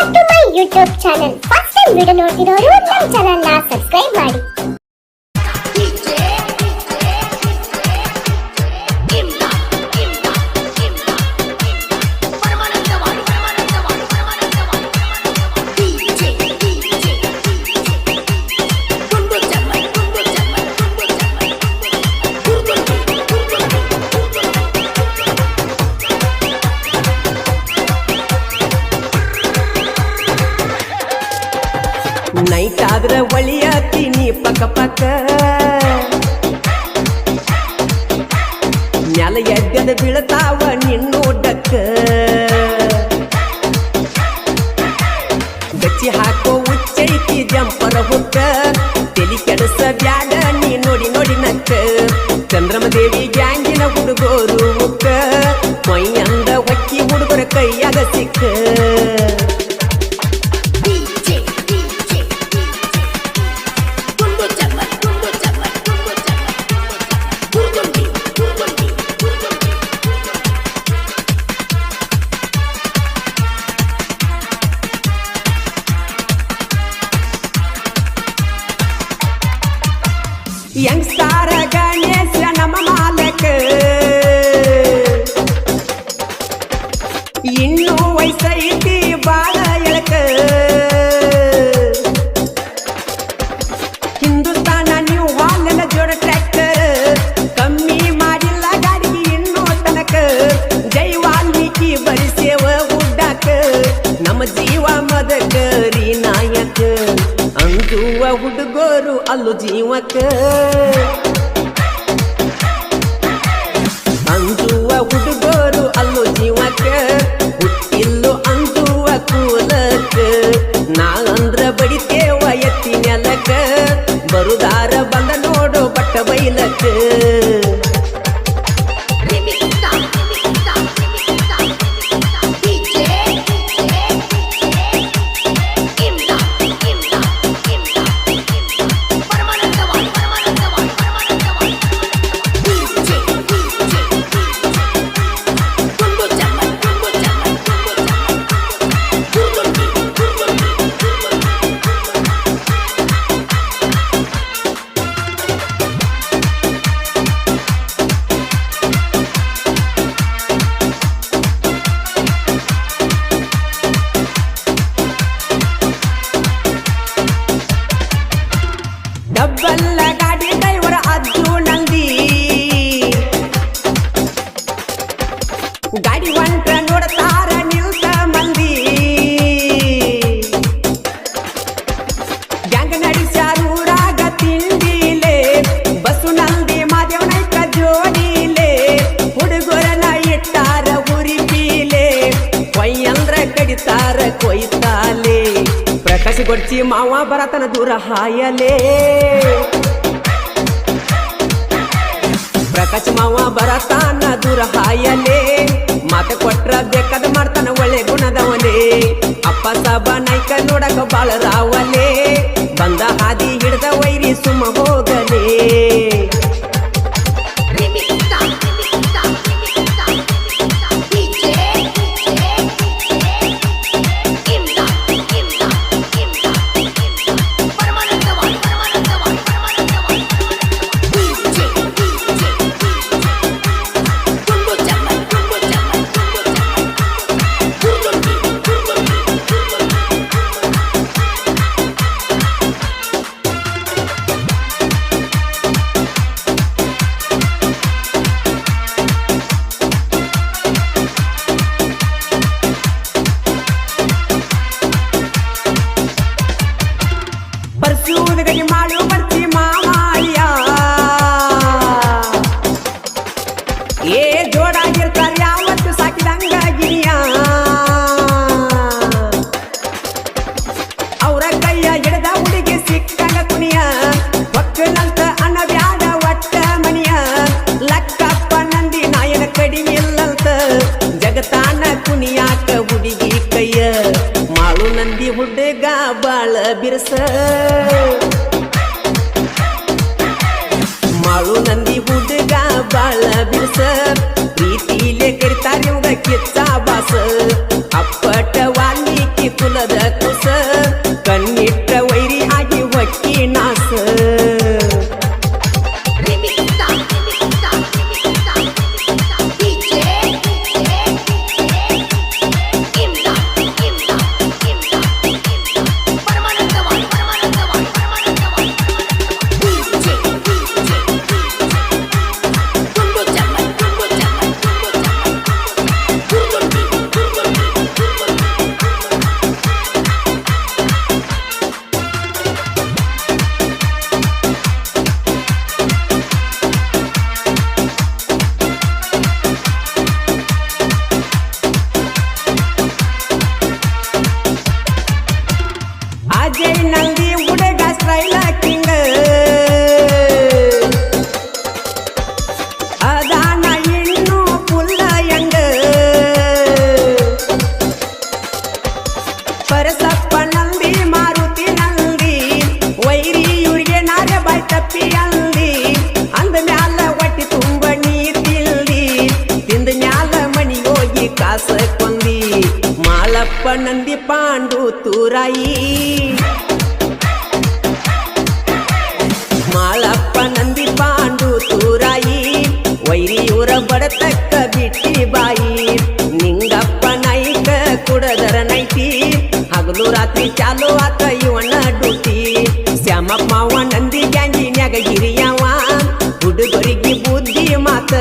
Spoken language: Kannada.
Back to my YouTube channel. First time video ನೋಡ್ತಿರೋರು ನಮ್ಮ ಚಾನೆಲ್ ನ ಸಬ್ಸ್ಕ್ರೈಬ್ ಮಾಡಿ. ನೈಟ್ ಆದ್ರ ಒಳಿಯಾತೀನಿ ಪಕ್ಕ ಪಕ್ಕ ಮ್ಯಾಲ ಎದ್ದದ ಬೀಳ್ತಾವ ನಿನ್ನೋಡಕ್ಕ ಗಚ್ಚಿ ಹಾಕೋ ಉಚ್ಚೈತಿ ಜಂಪರ ಹುಕ್ಕ ತೆಲಿ ಕೆಡಸ ಬ್ಯಾಡ ನೀ ನೋಡಿ ನೋಡಿ ನಕ್ಕ ಚಂದ್ರಮ ದೇವಿ ಗ್ಯಾಂಗಿನ ಹುಡುಗೋರು ಮುಕ್ಕ ಮೈಯಂದ ಹೊಕ್ಕಿ ಹುಡುಗರ ಕೈಯಾಗ ಸಿಕ್ಕ ಯಂಗ್ಸ್ಟಾರ ಗಣೇಶ ನಮ್ಮ ಮಾಲಕ ಇನ್ನೂ ವಯಸ್ಸೈತಿ ಬಾಳ ಎಳಕ ಹಿಂದೂಸ್ತಾನ ನೀವು ಹಾಲೆಲ್ಲ ಜೋಡ ಟ್ರ್ಯಾಕ್ಟರ್ ಕಮ್ಮಿ ಮಾಡಿಲ್ಲ ಗಾಡಿಗೆ ಇನ್ನೂ ತನಕ ಜೈ ವಾಲ್ಮೀಕಿ ಬರಿಸೇವ ಉಡ್ಡಾಕ ನಮ್ಮ ಜೀವ ಮದಕರಿ ನಾಯಕ ಅಂಜುವ ಹುಡುಗೋರು ಅಲ್ಲು ಜೀವಕ್ಕ ಅಂಜುವ ಹುಡುಗೋರು ಅಲ್ಲು ಜೀವಕ್ಕ ಹುಟ್ಟಿಲ್ಲು ಅಂಜುವ ಕೂಲಕ್ಕ ನಾ ಅಂದ್ರ ಬಡಿತೇವ ಎತ್ತಿ ನೆಲಕ್ಕ ಬರುದಾರ ಬಂದ ನೋಡು ಬಟ್ಟ ಬೈಲಕ್ಕ ಡಬ್ಬಲ್ಲ ಗಾಡಿ ಡ್ರೈವರ್ ಅಜ್ಜು ನಂದಿ ಗಾಡಿ ಹೊಂಟ ನೋಡ್ತಾರ ನಿಲ್ತ ಮಂದಿ ಗ್ಯಾಂಗ್ ನಡೆಸ್ಯಾರೂರಾಗ ತಿಂಡಿಲೆ ಬಸ್ಸು ನಂದಿ ಮಾದೇವನೈಕ ಜೋಡಿಲೆ ಹುಡುಗರನ ಇಟ್ಟಾರ ಹುರಿಪೀಲೆ ಕೊಯ್ಯಂದ್ರ ಕಡಿತಾರ ಕೊಯ್ತಾಲೆ ಪ್ರಕಾಶ ಗೊಡ್ಚಿ ಮಾವ ಬರತನ ದೂರ ಹಾಯಲೇ ಪ್ರಕಾಶ ಮಾವ ಬರತಾನ ದೂರ ಹಾಯಲೇ ಮಾತ ಕೊಟ್ರ ಬೇಕಾದ ಮಾಡ್ತಾನ ಒಳ್ಳೆ ಗುಣದವನೇ ಅಪ್ಪ ಸಾಬ ನಾಯ್ಕ ನೋಡಕ ಬಾಳ ರಾವಲೇ ಬಂದ ಹಾದಿ ಹಿಡ್ದ ವೈರಿ ಸುಮ್ಮ ಹೋಗಲೇ ಬರ್ಸೂದಗಡಿ ಮಾಡು ಬರ್ತಿ ಮಾಮಾಯ ಏ ಜೋಡಾಗಿರ್ತಾರ ಯಾವತ್ತು ಸಾಕಿದಂಗ ಗಿರಿಯ ಅವರ ಕೈಯ ಹಿಡ್ದ ಹುಡುಗಿ ಸಿಕ್ಕಂಗ ಕುಣಿಯ ಒಕ್ಕನಂತ ಅನ್ನ ಬ್ಯಾಡ ಒಟ್ಟ ಮನಿಯ ಲಕ್ಕಪ್ಪ ನಂದಿ ನಾಯನ ಕಡಿಮೆ ಇಲ್ಲಂತ ಜಗತಾನ ಕುಣಿಯಾಕ ಹುಡುಗಿ ಕೈಯ ಮಾಳು ನಂದಿ ಹುಡುಗ ಬಾಳ ಬಿರ್ಸ ಮಾಳು ನಂದಿ ಹುಡುಗ ಬಾಳ ಬಿರ್ಸ ಪ್ರೀತಿಲೆ ಕರಿತಾರ ಕಿಚ್ಚ ಬಾಸ ಅಪ್ಪಟ ವಾಲ್ಮೀಕಿ ಕುಲದ ಪರಸಪ್ಪ ನಂದಿ ಮಾರುತಿ ನಂದಿ ವೈರಿ ಇವ್ರಿಗೆ ನಾರ ಬಾಯ್ ತಪ್ಪಿ ಅಂದಿ ಅಂದ ಮ್ಯಾಲ ಹೊಟ್ಟಿ ತುಂಬ ನೀ ತಿಂದಿ ತಿಂದ ಮ್ಯಾಲ ಮನಿ ಹೋಗಿ ಕಾಸ ಕೊಂದಿ ಮಾಳಪ್ಪ ನಂದಿ ಪಾಂಡು ತೂರಾಯಿ ಮಾಳಪ್ಪ ನಂದಿ ಪಾಂಡು ತೂರಾಯಿ ವೈರಿಯೂರ ಬಡತಕ್ಕ ಬಿಟ್ಟಿ ಬಾಯಿ ನಿಂಗಪ್ಪ ನಾಯಿಕ ಕುಡದರ ನೈತಿ ಹಗಲು ರಾತ್ರಿ ಚಾಲು ಆತ ಇವನ ಡ್ಯೂಟಿ ಶ್ಯಾಮಪ್ಪ ಮಾವ ನಂದಿ ಗ್ಯಾಂಗಿನ್ಯಾಗ ಹಿರಿಯವ ಹುಡುಗರಿಗೆ ಬುದ್ಧಿ ಮಾತ